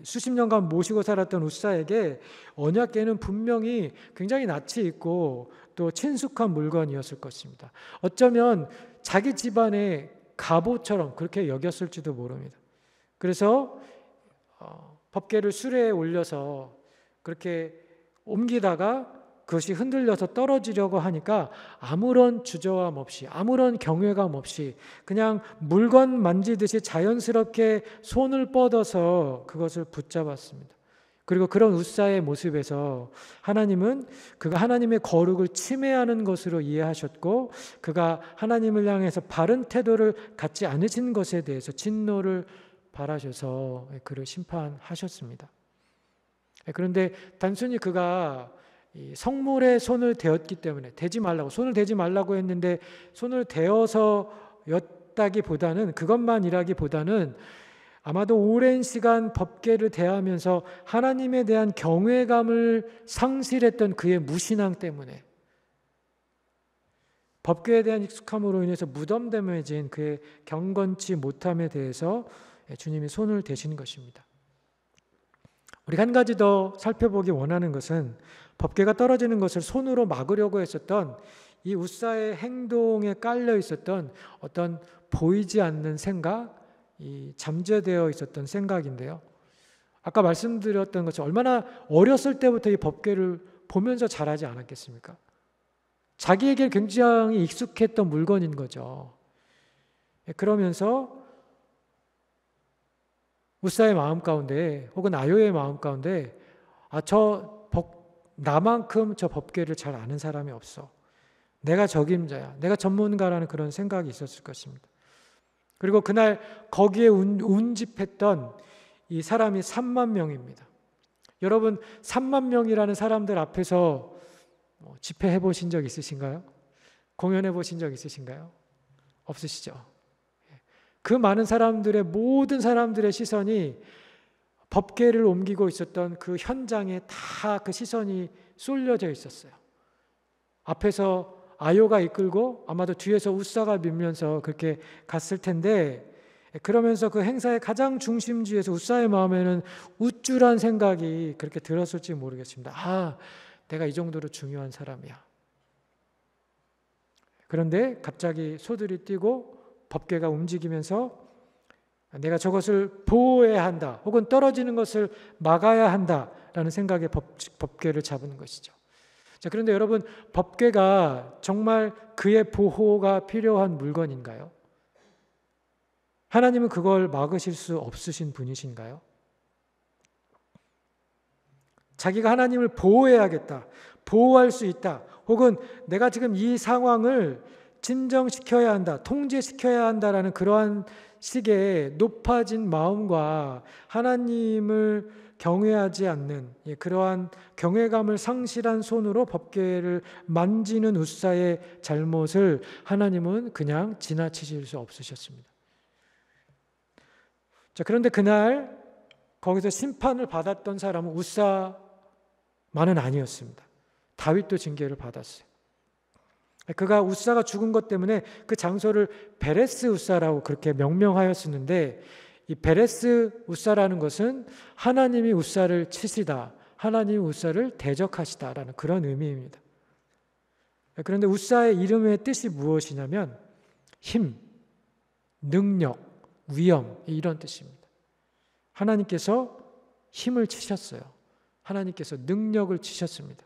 수십 년간 모시고 살았던 웃사에게 언약궤는 분명히 굉장히 낯이 있고 또 친숙한 물건이었을 것입니다. 어쩌면 자기 집안의 갑옷처럼 그렇게 여겼을지도 모릅니다. 그래서 법궤를 수레에 올려서 그렇게 옮기다가 그것이 흔들려서 떨어지려고 하니까 아무런 주저함 없이 아무런 경외감 없이 그냥 물건 만지듯이 자연스럽게 손을 뻗어서 그것을 붙잡았습니다. 그리고 그런 웃사의 모습에서 하나님은 그가 하나님의 거룩을 침해하는 것으로 이해하셨고 그가 하나님을 향해서 바른 태도를 갖지 않으신 것에 대해서 진노를 발하셔서 그를 심판하셨습니다. 그런데 단순히 그가 이 성물에 손을 대었기 때문에 손을 대지 말라고 했는데 손을 대어서였다기보다는 그것만이라기보다는 아마도 오랜 시간 법궤를 대하면서 하나님에 대한 경외감을 상실했던 그의 무신앙 때문에 법궤에 대한 익숙함으로 인해서 무덤덤해진 그의 경건치 못함에 대해서 주님이 손을 대신 것입니다. 우리가 한 가지 더 살펴보기 원하는 것은 법궤가 떨어지는 것을 손으로 막으려고 했었던 이 웃사의 행동에 깔려 있었던 어떤 보이지 않는 생각, 이 잠재되어 있었던 생각인데요. 아까 말씀드렸던 것처럼 얼마나 어렸을 때부터 이 법궤를 보면서 자라지 않았겠습니까? 자기에게 굉장히 익숙했던 물건인 거죠. 그러면서 웃사의 마음 가운데 혹은 아요의 마음 가운데 나만큼 저 법궤를 잘 아는 사람이 없어. 내가 적임자야. 내가 전문가라는 그런 생각이 있었을 것입니다. 그리고 그날 거기에 운집했던 이 사람이 3만 명입니다. 여러분 3만 명이라는 사람들 앞에서 집회해 보신 적 있으신가요? 공연해 보신 적 있으신가요? 없으시죠? 그 많은 사람들의 모든 사람들의 시선이 법궤를 옮기고 있었던 그 현장에 다 그 시선이 쏠려져 있었어요. 앞에서 아요가 이끌고 아마도 뒤에서 웃사가 밀면서 그렇게 갔을 텐데 그러면서 그 행사의 가장 중심지에서 웃사의 마음에는 우쭐한 생각이 그렇게 들었을지 모르겠습니다. 내가 이 정도로 중요한 사람이야. 그런데 갑자기 소들이 뛰고 법궤가 움직이면서 내가 저것을 보호해야 한다 혹은 떨어지는 것을 막아야 한다라는 생각에 법궤를 잡은 것이죠. 자, 그런데 여러분 법궤가 정말 그의 보호가 필요한 물건인가요? 하나님은 그걸 막으실 수 없으신 분이신가요? 자기가 하나님을 보호해야겠다, 보호할 수 있다 혹은 내가 지금 이 상황을 진정시켜야 한다, 통제시켜야 한다라는 그러한 식의 높아진 마음과 하나님을 경외하지 않는 그러한 경외감을 상실한 손으로 법궤를 만지는 웃사의 잘못을 하나님은 그냥 지나치실 수 없으셨습니다. 자, 그런데 그날 거기서 심판을 받았던 사람은 웃사만은 아니었습니다. 다윗도 징계를 받았어요. 그가 웃사가 죽은 것 때문에 그 장소를 베레스 웃사라고 그렇게 명명하였었는데, 이 베레스 웃사라는 것은 하나님이 웃사를 치시다, 하나님이 웃사를 대적하시다라는 그런 의미입니다. 그런데 웃사의 이름의 뜻이 무엇이냐면 힘, 능력, 위엄, 이런 뜻입니다. 하나님께서 힘을 치셨어요. 하나님께서 능력을 치셨습니다.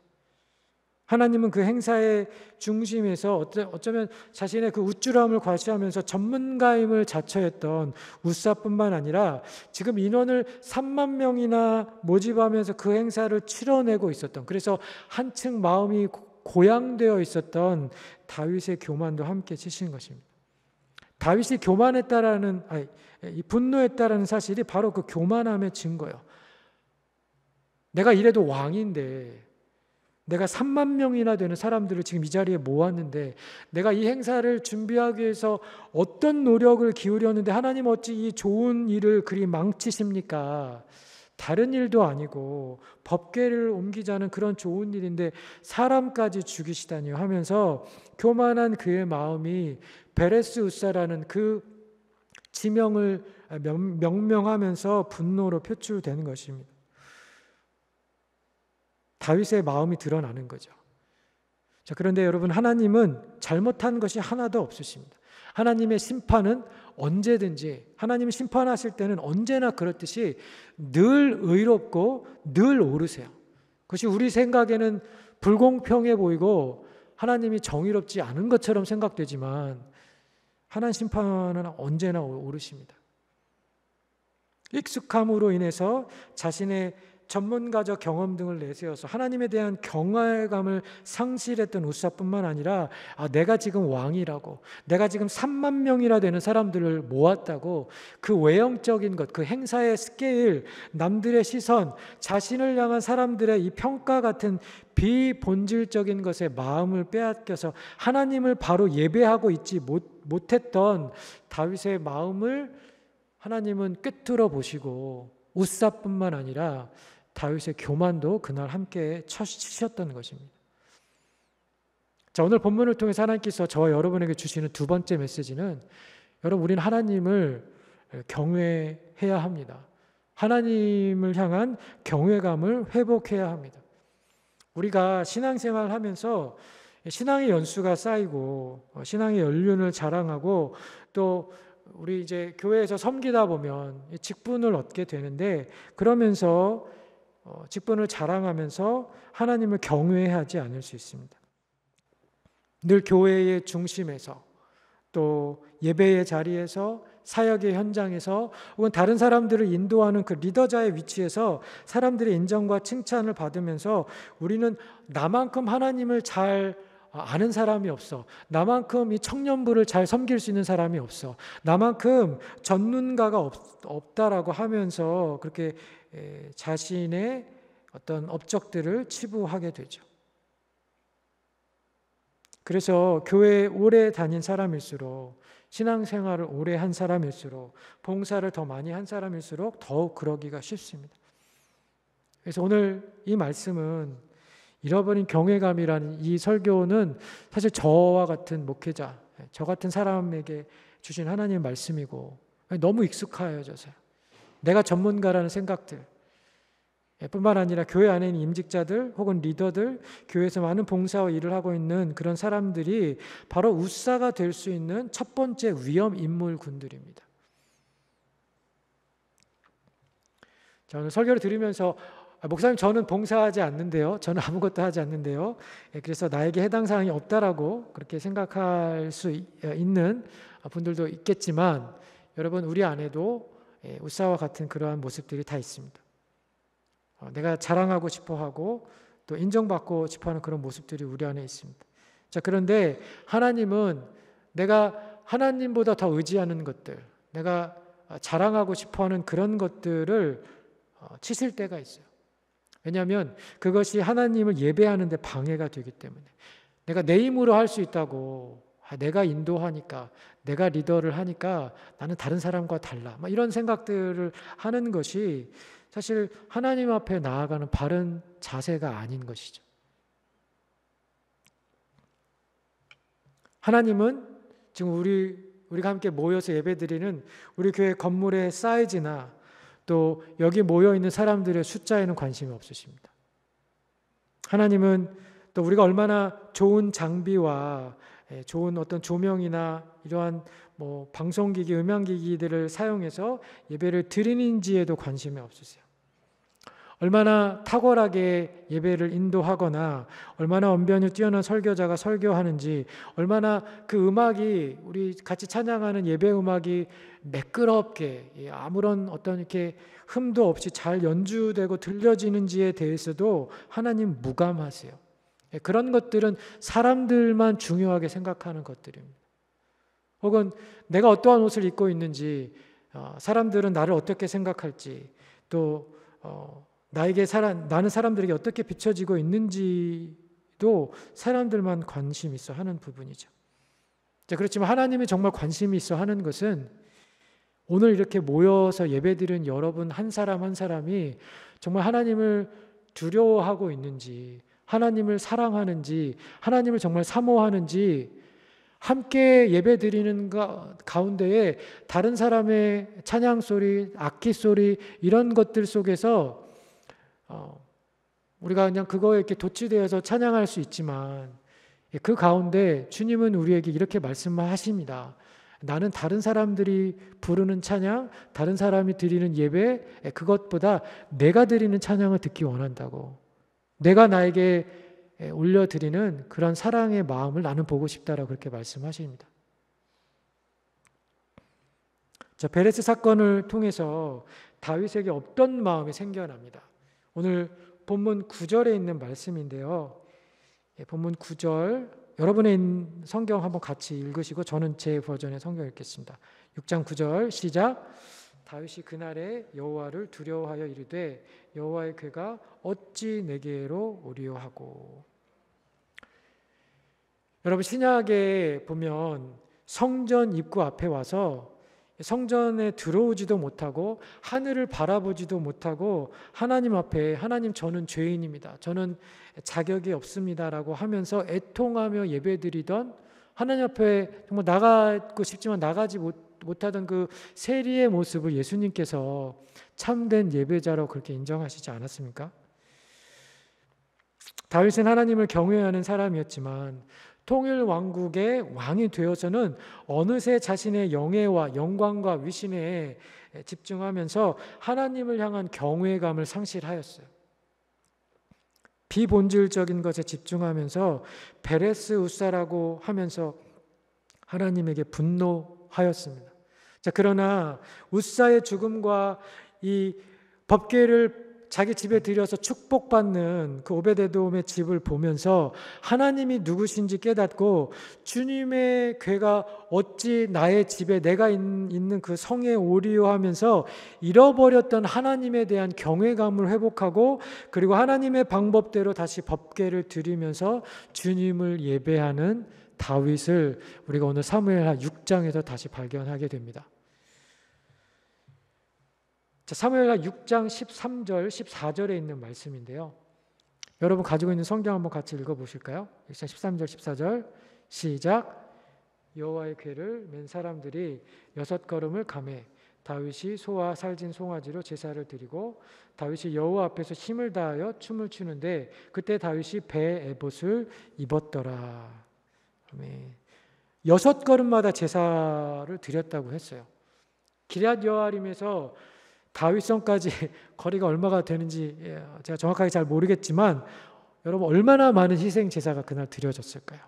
하나님은 그 행사의 중심에서 어쩌면 자신의 그 우쭐함을 과시하면서 전문가임을 자처했던 웃사뿐만 아니라 지금 인원을 3만 명이나 모집하면서 그 행사를 치러내고 있었던, 그래서 한층 마음이 고양되어 있었던 다윗의 교만도 함께 치신 것입니다. 다윗이 교만했다라는, 분노했다라는 사실이 바로 그 교만함의 증거예요. 내가 이래도 왕인데, 내가 3만 명이나 되는 사람들을 지금 이 자리에 모았는데, 내가 이 행사를 준비하기 위해서 어떤 노력을 기울였는데 하나님 어찌 이 좋은 일을 그리 망치십니까? 다른 일도 아니고 법궤를 옮기자는 그런 좋은 일인데 사람까지 죽이시다니요 하면서 교만한 그의 마음이 베레스 웃사라는 그 지명을 명명하면서 분노로 표출되는 것입니다. 다윗의 마음이 드러나는 거죠. 자, 그런데 여러분, 하나님은 잘못한 것이 하나도 없으십니다. 하나님의 심판은 언제든지, 하나님이 심판하실 때는 언제나 그렇듯이 늘 의롭고 늘 옳으세요. 그것이 우리 생각에는 불공평해 보이고 하나님이 정의롭지 않은 것처럼 생각되지만 하나님 심판은 언제나 옳으십니다. 익숙함으로 인해서 자신의 전문가적 경험 등을 내세워서 하나님에 대한 경외감을 상실했던 웃사뿐만 아니라 내가 지금 왕이라고, 내가 지금 3만 명이나 되는 사람들을 모았다고 그 외형적인 것, 그 행사의 스케일, 남들의 시선, 자신을 향한 사람들의 이 평가 같은 비본질적인 것에 마음을 빼앗겨서 하나님을 바로 예배하고 있지 못했던 다윗의 마음을 하나님은 꿰뚫어 보시고 웃사뿐만 아니라 다윗의 교만도 그날 함께 치셨던 것입니다. 자, 오늘 본문을 통해서 하나님께서 저와 여러분에게 주시는 두 번째 메시지는, 여러분, 우리는 하나님을 경외해야 합니다. 하나님을 향한 경외감을 회복해야 합니다. 우리가 신앙생활을 하면서 신앙의 연수가 쌓이고 신앙의 연륜을 자랑하고 또 우리 이제 교회에서 섬기다 보면 직분을 얻게 되는데, 그러면서 직분을 자랑하면서 하나님을 경외하지 않을 수 있습니다. 늘 교회의 중심에서, 또 예배의 자리에서, 사역의 현장에서, 혹은 다른 사람들을 인도하는 그 리더자의 위치에서 사람들의 인정과 칭찬을 받으면서 우리는 나만큼 하나님을 잘 아는 사람이 없어, 나만큼 이 청년부를 잘 섬길 수 있는 사람이 없어, 나만큼 전문가가 없다라고 하면서 그렇게 자신의 어떤 업적들을 치부하게 되죠. 그래서 교회에 오래 다닌 사람일수록, 신앙생활을 오래 한 사람일수록, 봉사를 더 많이 한 사람일수록 더욱 그러기가 쉽습니다. 그래서 오늘 이 말씀은, 잃어버린 경외감이라는 이 설교는 사실 저와 같은 목회자, 저 같은 사람에게 주신 하나님의 말씀이고, 너무 익숙하여져서요. 내가 전문가라는 생각들 뿐만 아니라 교회 안에 있는 임직자들 혹은 리더들, 교회에서 많은 봉사와 일을 하고 있는 그런 사람들이 바로 웃사가 될 수 있는 첫 번째 위험 인물군들입니다. 자, 오늘 설교를 들으면서 목사님, 저는 봉사하지 않는데요, 저는 아무것도 하지 않는데요, 그래서 나에게 해당 사항이 없다라고 그렇게 생각할 수 있는 분들도 있겠지만, 여러분, 우리 안에도 웃사와 같은 그러한 모습들이 다 있습니다. 내가 자랑하고 싶어하고 또 인정받고 싶어하는 그런 모습들이 우리 안에 있습니다. 자, 그런데 하나님은 내가 하나님보다 더 의지하는 것들, 내가 자랑하고 싶어하는 그런 것들을 치실 때가 있어요. 왜냐하면 그것이 하나님을 예배하는 데 방해가 되기 때문에. 내가 내 힘으로 할 수 있다고, 내가 인도하니까, 내가 리더를 하니까 나는 다른 사람과 달라, 이런 생각들을 하는 것이 사실 하나님 앞에 나아가는 바른 자세가 아닌 것이죠. 하나님은 지금 우리가 함께 모여서 예배드리는 우리 교회 건물의 사이즈나 또 여기 모여 있는 사람들의 숫자에는 관심이 없으십니다. 하나님은 또 우리가 얼마나 좋은 장비와 좋은 어떤 조명이나 이러한 방송기기, 음향기기들을 사용해서 예배를 드리는지에도 관심이 없으세요. 얼마나 탁월하게 예배를 인도하거나 얼마나 언변이 뛰어난 설교자가 설교하는지, 얼마나 그 음악이, 우리 같이 찬양하는 예배 음악이 매끄럽게 아무런 어떤 이렇게 흠도 없이 잘 연주되고 들려지는지에 대해서도 하나님 무감하세요. 그런 것들은 사람들만 중요하게 생각하는 것들입니다. 혹은 내가 어떠한 옷을 입고 있는지, 사람들은 나를 어떻게 생각할지, 또 나는 사람들에게 어떻게 비춰지고 있는지도 사람들만 관심 있어 하는 부분이죠. 자, 그렇지만 하나님이 정말 관심이 있어 하는 것은 오늘 이렇게 모여서 예배드리는 여러분 한 사람 한 사람이 정말 하나님을 두려워하고 있는지, 하나님을 사랑하는지, 하나님을 정말 사모하는지, 함께 예배드리는 가운데에 다른 사람의 찬양 소리, 악기 소리 이런 것들 속에서 우리가 그냥 그거에 이렇게 도취되어서 찬양할 수 있지만 그 가운데 주님은 우리에게 이렇게 말씀하십니다. 나는 다른 사람들이 부르는 찬양, 다른 사람이 드리는 예배, 그것보다 내가 드리는 찬양을 듣기 원한다고. 내가 나에게 올려드리는 그런 사랑의 마음을 나는 보고 싶다라고 그렇게 말씀하십니다. 자, 베레스 사건을 통해서 다윗에게 어떤 마음이 생겨납니다. 오늘 본문 9절에 있는 말씀인데요. 본문 9절, 여러분의 성경 한번 같이 읽으시고 저는 제 버전의 성경 읽겠습니다. 6장 9절 시작. 다윗이 그날에 여호와를 두려워하여 이르되 여호와의 궤가 어찌 내게로 오리요 하고. 여러분, 신약에 보면 성전 입구 앞에 와서 성전에 들어오지도 못하고 하늘을 바라보지도 못하고 하나님 앞에, 하나님 저는 죄인입니다, 저는 자격이 없습니다라고 하면서 애통하며 예배드리던, 하나님 앞에 정말 나가고 싶지만 나가지 못하던 그 세리의 모습을 예수님께서 참된 예배자라고 그렇게 인정하시지 않았습니까? 다윗은 하나님을 경외하는 사람이었지만 통일 왕국의 왕이 되어서는 어느새 자신의 영예와 영광과 위신에 집중하면서 하나님을 향한 경외감을 상실하였어요. 비본질적인 것에 집중하면서 베레스 우사라고 하면서 하나님에게 분노하였습니다. 자, 그러나 우사의 죽음과 이 법궤를 자기 집에 들여서 축복받는 그 오베데돔의 집을 보면서 하나님이 누구신지 깨닫고 주님의 궤가 어찌 나의 집에 내가 있는 그 성에 오리요 하면서 잃어버렸던 하나님에 대한 경외감을 회복하고, 그리고 하나님의 방법대로 다시 법궤를 드리면서 주님을 예배하는 다윗을 우리가 오늘 사무엘하 6장에서 다시 발견하게 됩니다. 자, 사무엘하 6장 13절, 14절에 있는 말씀인데요. 여러분 가지고 있는 성경 한번 같이 읽어보실까요? 6장 13절, 14절 시작. 여호와의 궤를 맨 사람들이 6걸음을 가매 다윗이 소와 살진 송아지로 제사를 드리고 다윗이 여호와 앞에서 힘을 다하여 춤을 추는데 그때 다윗이 배 에봇을 입었더라. 아멘. 6걸음마다 제사를 드렸다고 했어요. 기럇 여아림에서 다윗성까지 거리가 얼마가 되는지 제가 정확하게 잘 모르겠지만 여러분, 얼마나 많은 희생 제사가 그날 드려졌을까요?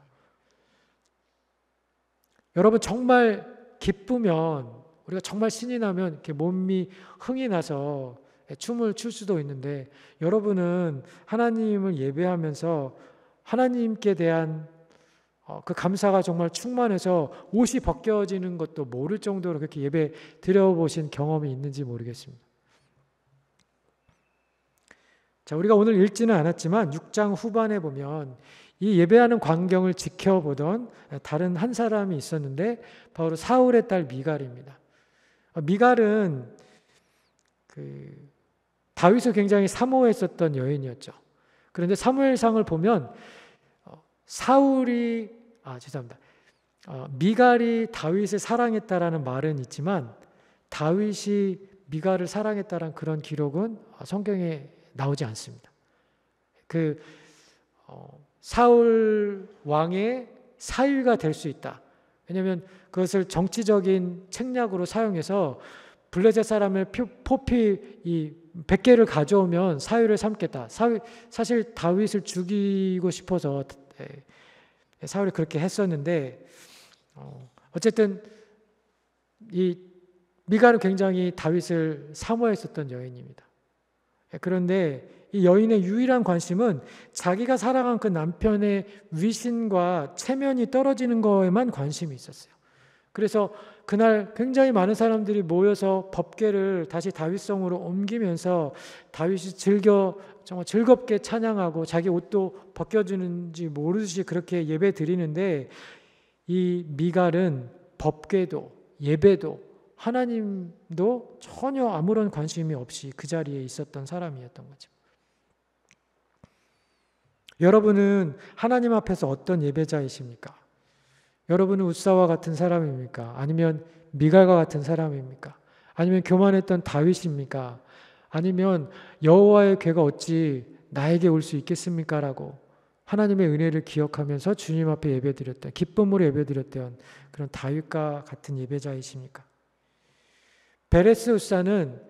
여러분, 정말 기쁘면, 우리가 정말 신이 나면 이렇게 몸이 흥이 나서 춤을 출 수도 있는데 여러분은 하나님을 예배하면서 하나님께 대한 그 감사가 정말 충만해서 옷이 벗겨지는 것도 모를 정도로 그렇게 예배 드려보신 경험이 있는지 모르겠습니다. 자, 우리가 오늘 읽지는 않았지만 6장 후반에 보면 이 예배하는 광경을 지켜보던 다른 한 사람이 있었는데 바로 사울의 딸 미갈입니다. 미갈은 다윗을 굉장히 사모했었던 여인이었죠. 그런데 사무엘상을 보면 미갈이 다윗을 사랑했다라는 말은 있지만 다윗이 미갈을 사랑했다라는 그런 기록은 성경에 나오지 않습니다. 사울 왕의 사위가 될 수 있다. 왜냐하면 그것을 정치적인 책략으로 사용해서 블레셋 사람의 포피 이 100개를 가져오면 사위를 삼겠다. 사실 다윗을 죽이고 싶어서 사울이 그렇게 했었는데 어쨌든 이 미갈은 굉장히 다윗을 사모했었던 여인입니다. 그런데 이 여인의 유일한 관심은 자기가 사랑한 그 남편의 위신과 체면이 떨어지는 거에만 관심이 있었어요. 그래서 그날 굉장히 많은 사람들이 모여서 법궤를 다시 다윗성으로 옮기면서 다윗이 정말 즐겁게 찬양하고 자기 옷도 벗겨주는지 모르듯이 그렇게 예배 드리는데 이 미갈은 법궤도 예배도 하나님도 전혀 아무런 관심이 없이 그 자리에 있었던 사람이었던 거죠. 여러분은 하나님 앞에서 어떤 예배자이십니까? 여러분은 웃사와 같은 사람입니까? 아니면 미갈과 같은 사람입니까? 아니면 교만했던 다윗입니까? 아니면 여호와의 궤가 어찌 나에게 올 수 있겠습니까? 라고 하나님의 은혜를 기억하면서 주님 앞에 예배드렸던, 기쁨으로 예배드렸던 그런 다윗과 같은 예배자이십니까? 베레스 웃사는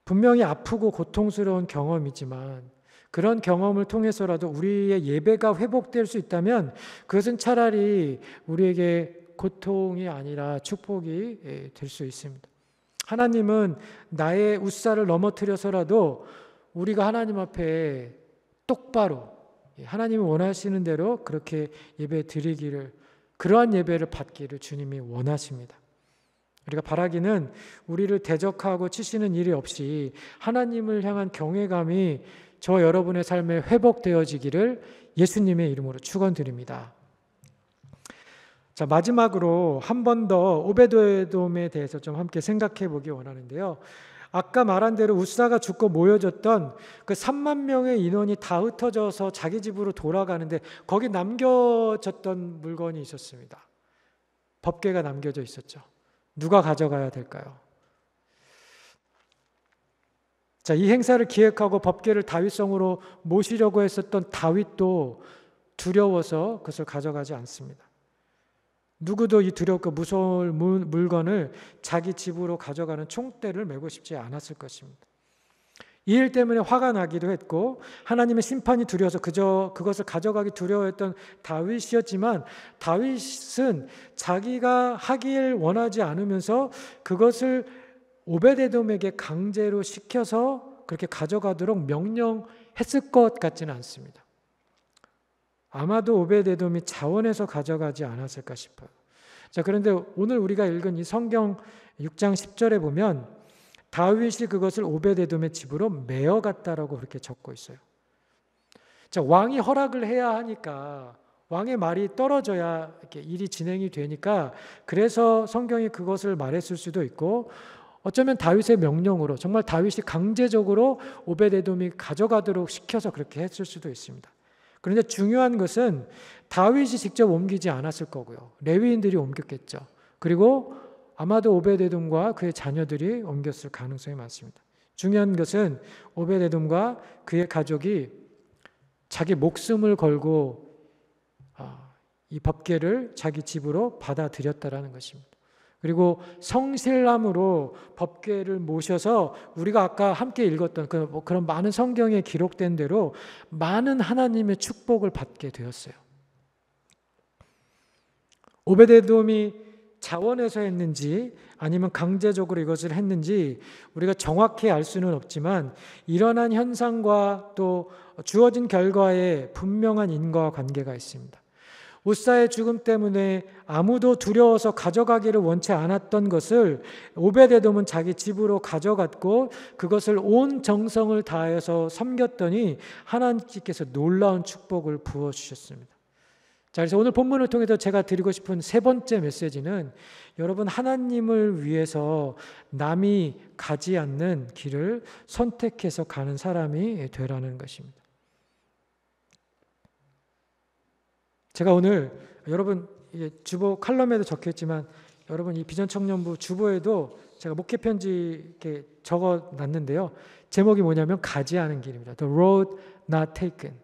분명히 아프고 고통스러운 경험이지만 그런 경험을 통해서라도 우리의 예배가 회복될 수 있다면 그것은 차라리 우리에게 고통이 아니라 축복이 될 수 있습니다. 하나님은 나의 웃사를 넘어뜨려서라도 우리가 하나님 앞에 똑바로 하나님이 원하시는 대로 그렇게 예배 드리기를, 그러한 예배를 받기를 주님이 원하십니다. 우리가 바라기는 우리를 대적하고 치시는 일이 없이 하나님을 향한 경외감이 저 여러분의 삶에 회복되어지기를 예수님의 이름으로 축원드립니다. 자, 마지막으로 한 번 더 오베드에돔에 대해서 좀 함께 생각해 보기 원하는데요. 아까 말한 대로 웃사가 죽고 모여졌던 그 3만 명의 인원이 다 흩어져서 자기 집으로 돌아가는데 거기 남겨졌던 물건이 있었습니다. 법궤가 남겨져 있었죠. 누가 가져가야 될까요? 자, 이 행사를 기획하고 법궤를 다윗성으로 모시려고 했었던 다윗도 두려워서 그것을 가져가지 않습니다. 누구도 이 두렵고 무서울 물건을 자기 집으로 가져가는 총대를 메고 싶지 않았을 것입니다. 이 일 때문에 화가 나기도 했고 하나님의 심판이 두려워서 그것을 가져가기 두려워했던 다윗이었지만 다윗은 자기가 하길 원하지 않으면서 그것을 오베데돔에게 강제로 시켜서 그렇게 가져가도록 명령했을 것 같지는 않습니다. 아마도 오베데돔이 자원해서 가져가지 않았을까 싶어요. 자, 그런데 오늘 우리가 읽은 이 성경 6장 10절에 보면 다윗이 그것을 오베데돔의 집으로 메어갔다라고 그렇게 적고 있어요. 자, 왕이 허락을 해야 하니까, 왕의 말이 떨어져야 이렇게 일이 진행이 되니까 그래서 성경이 그것을 말했을 수도 있고, 어쩌면 다윗의 명령으로 정말 다윗이 강제적으로 오베데돔이 가져가도록 시켜서 그렇게 했을 수도 있습니다. 그런데 중요한 것은 다윗이 직접 옮기지 않았을 거고요. 레위인들이 옮겼겠죠. 그리고 아마도 오베데돔과 그의 자녀들이 옮겼을 가능성이 많습니다. 중요한 것은 오베데돔과 그의 가족이 자기 목숨을 걸고 이 법궤를 자기 집으로 받아들였다라는 것입니다. 그리고 성실함으로 법궤를 모셔서 우리가 아까 함께 읽었던 그런 많은 성경에 기록된 대로 많은 하나님의 축복을 받게 되었어요. 오베데돔이 자원해서 했는지 아니면 강제적으로 이것을 했는지 우리가 정확히 알 수는 없지만 일어난 현상과 또 주어진 결과에 분명한 인과관계가 있습니다. 우사의 죽음 때문에 아무도 두려워서 가져가기를 원치 않았던 것을 오베데돔은 자기 집으로 가져갔고 그것을 온 정성을 다해서 섬겼더니 하나님께서 놀라운 축복을 부어주셨습니다. 자, 그래서 오늘 본문을 통해서 제가 드리고 싶은 세 번째 메시지는 여러분 하나님을 위해서 남이 가지 않는 길을 선택해서 가는 사람이 되라는 것입니다. 제가 오늘 여러분 주보 칼럼에도 적혀있지만 여러분 이 비전 청년부 주보에도 제가 목회 편지 이렇게 적어놨는데요. 제목이 뭐냐면 가지 않은 길입니다. The road not taken.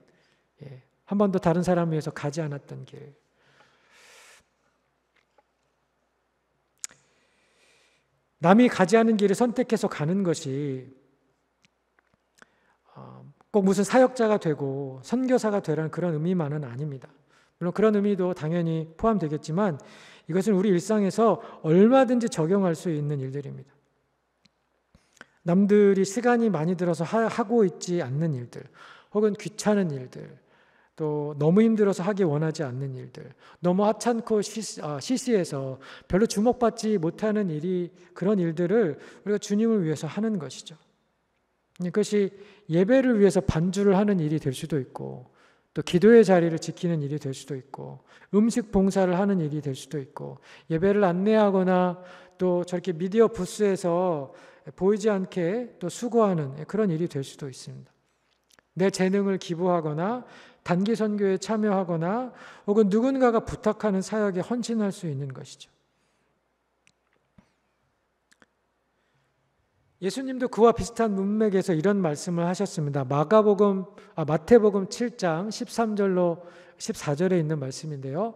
한 번도 다른 사람을 위해서 가지 않았던 길. 남이 가지 않은 길을 선택해서 가는 것이 꼭 무슨 사역자가 되고 선교사가 되라는 그런 의미만은 아닙니다. 물론 그런 의미도 당연히 포함되겠지만 이것은 우리 일상에서 얼마든지 적용할 수 있는 일들입니다. 남들이 시간이 많이 들어서 하고 있지 않는 일들, 혹은 귀찮은 일들, 또 너무 힘들어서 하기 원하지 않는 일들, 너무 하찮고 시시해서 별로 주목받지 못하는 그런 일들을 우리가 주님을 위해서 하는 것이죠. 그것이 예배를 위해서 반주를 하는 일이 될 수도 있고, 또 기도의 자리를 지키는 일이 될 수도 있고, 음식 봉사를 하는 일이 될 수도 있고, 예배를 안내하거나 또 저렇게 미디어 부스에서 보이지 않게 또 수고하는 그런 일이 될 수도 있습니다. 내 재능을 기부하거나 단기 선교에 참여하거나 혹은 누군가가 부탁하는 사역에 헌신할 수 있는 것이죠. 예수님도 그와 비슷한 문맥에서 이런 말씀을 하셨습니다. 마태복음 7장 13절로 14절에 있는 말씀인데요.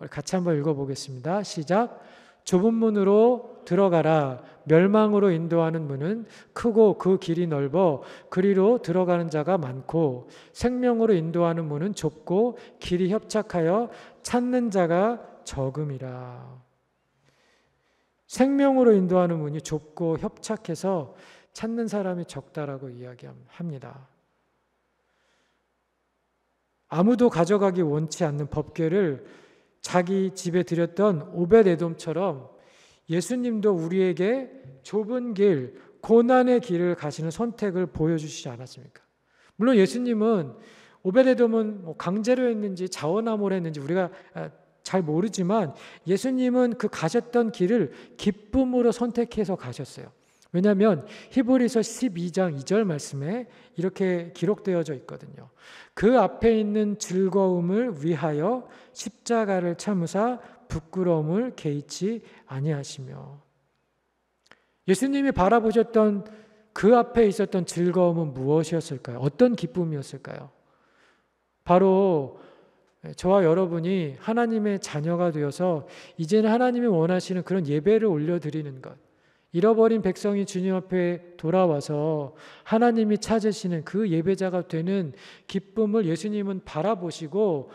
같이 한번 읽어보겠습니다. 시작. 좁은 문으로 들어가라. 멸망으로 인도하는 문은 크고 그 길이 넓어 그리로 들어가는 자가 많고, 생명으로 인도하는 문은 좁고 길이 협착하여 찾는 자가 적음이라. 생명으로 인도하는 문이 좁고 협착해서 찾는 사람이 적다라고 이야기합니다. 아무도 가져가기 원치 않는 법궤를 자기 집에 들였던 오벳에돔처럼 예수님도 우리에게 좁은 길, 고난의 길을 가시는 선택을 보여주시지 않았습니까? 물론 예수님은 오벳에돔은 강제로 했는지 자원함으로 했는지 우리가 잘 모르지만 예수님은 그 가셨던 길을 기쁨으로 선택해서 가셨어요. 왜냐하면 히브리서 12장 2절 말씀에 이렇게 기록되어져 있거든요. 그 앞에 있는 즐거움을 위하여 십자가를 참으사 부끄러움을 개의치 아니하시며. 예수님이 바라보셨던 그 앞에 있었던 즐거움은 무엇이었을까요? 어떤 기쁨이었을까요? 바로 저와 여러분이 하나님의 자녀가 되어서 이제는 하나님이 원하시는 그런 예배를 올려드리는 것, 잃어버린 백성이 주님 앞에 돌아와서 하나님이 찾으시는 그 예배자가 되는 기쁨을 예수님은 바라보시고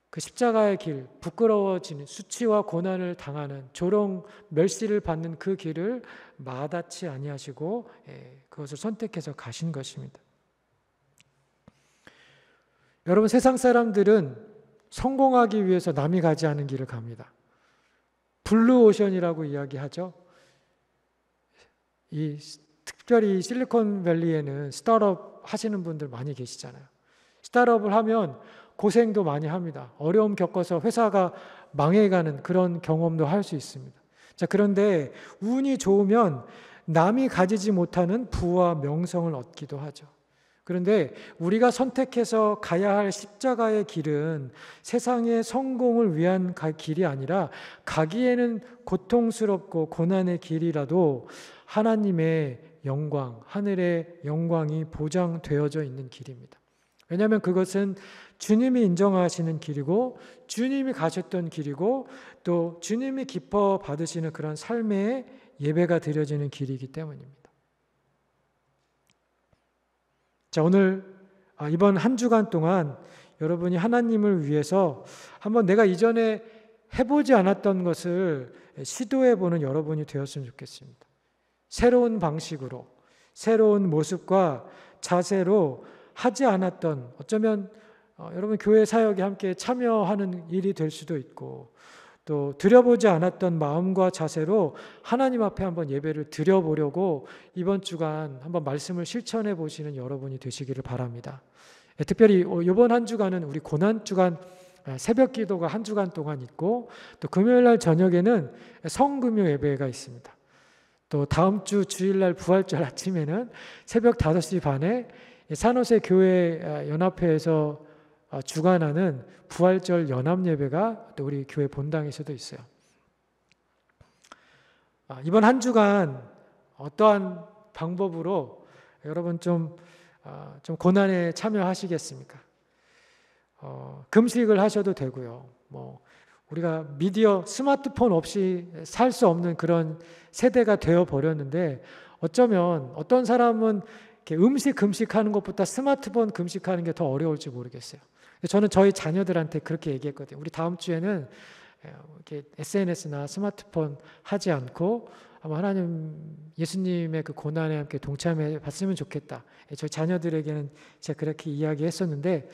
그 십자가의 길, 부끄러워지는 수치와 고난을 당하는 조롱, 멸시를 받는 그 길을 마다치 아니하시고 그것을 선택해서 가신 것입니다. 여러분, 세상 사람들은 성공하기 위해서 남이 가지 않은 길을 갑니다. 블루오션이라고 이야기하죠. 특별히 실리콘밸리에는 스타트업 하시는 분들 많이 계시잖아요. 스타트업을 하면 고생도 많이 합니다. 어려움 겪어서 회사가 망해가는 그런 경험도 할 수 있습니다. 자, 그런데 운이 좋으면 남이 가지지 못하는 부와 명성을 얻기도 하죠. 그런데 우리가 선택해서 가야 할 십자가의 길은 세상의 성공을 위한 길이 아니라 가기에는 고통스럽고 고난의 길이라도 하나님의 영광, 하늘의 영광이 보장되어져 있는 길입니다. 왜냐하면 그것은 주님이 인정하시는 길이고 주님이 가셨던 길이고 또 주님이 기뻐 받으시는 그런 삶의 예배가 드려지는 길이기 때문입니다. 자, 오늘 이번 한 주간 동안 여러분이 하나님을 위해서 한번 내가 이전에 해보지 않았던 것을 시도해보는 여러분이 되었으면 좋겠습니다. 새로운 방식으로, 새로운 모습과 자세로 하지 않았던, 어쩌면 여러분 교회 사역에 함께 참여하는 일이 될 수도 있고, 또 드려보지 않았던 마음과 자세로 하나님 앞에 한번 예배를 드려보려고 이번 주간 한번 말씀을 실천해 보시는 여러분이 되시기를 바랍니다. 특별히 이번 한 주간은 우리 고난 주간 새벽 기도가 한 주간 동안 있고, 또 금요일 날 저녁에는 성금요 예배가 있습니다. 또 다음 주 주일날 부활절 아침에는 새벽 5시 반에 산호세 교회 연합회에서 주관하는 부활절 연합 예배가 또 우리 교회 본당에서도 있어요. 이번 한 주간 어떠한 방법으로 여러분 좀 고난에 참여하시겠습니까? 금식을 하셔도 되고요. 우리가 미디어, 스마트폰 없이 살 수 없는 그런 세대가 되어 버렸는데, 어쩌면 어떤 사람은 이렇게 음식 금식하는 것보다 스마트폰 금식하는 게 더 어려울지 모르겠어요. 저는 저희 자녀들한테 그렇게 얘기했거든요. 우리 다음 주에는 이렇게 SNS나 스마트폰 하지 않고 아마 하나님, 예수님의 그 고난에 함께 동참해 봤으면 좋겠다. 저희 자녀들에게는 제가 그렇게 이야기했었는데,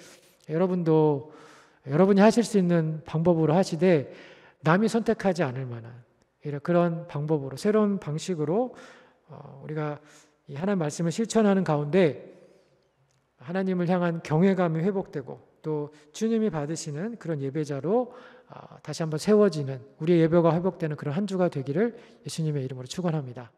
여러분도 여러분이 하실 수 있는 방법으로 하시되 남이 선택하지 않을 만한 그런 방법으로, 새로운 방식으로 우리가 이 하나님 말씀을 실천하는 가운데 하나님을 향한 경외감이 회복되고, 또 주님이 받으시는 그런 예배자로 다시 한번 세워지는, 우리의 예배가 회복되는 그런 한 주가 되기를 예수님의 이름으로 축원합니다.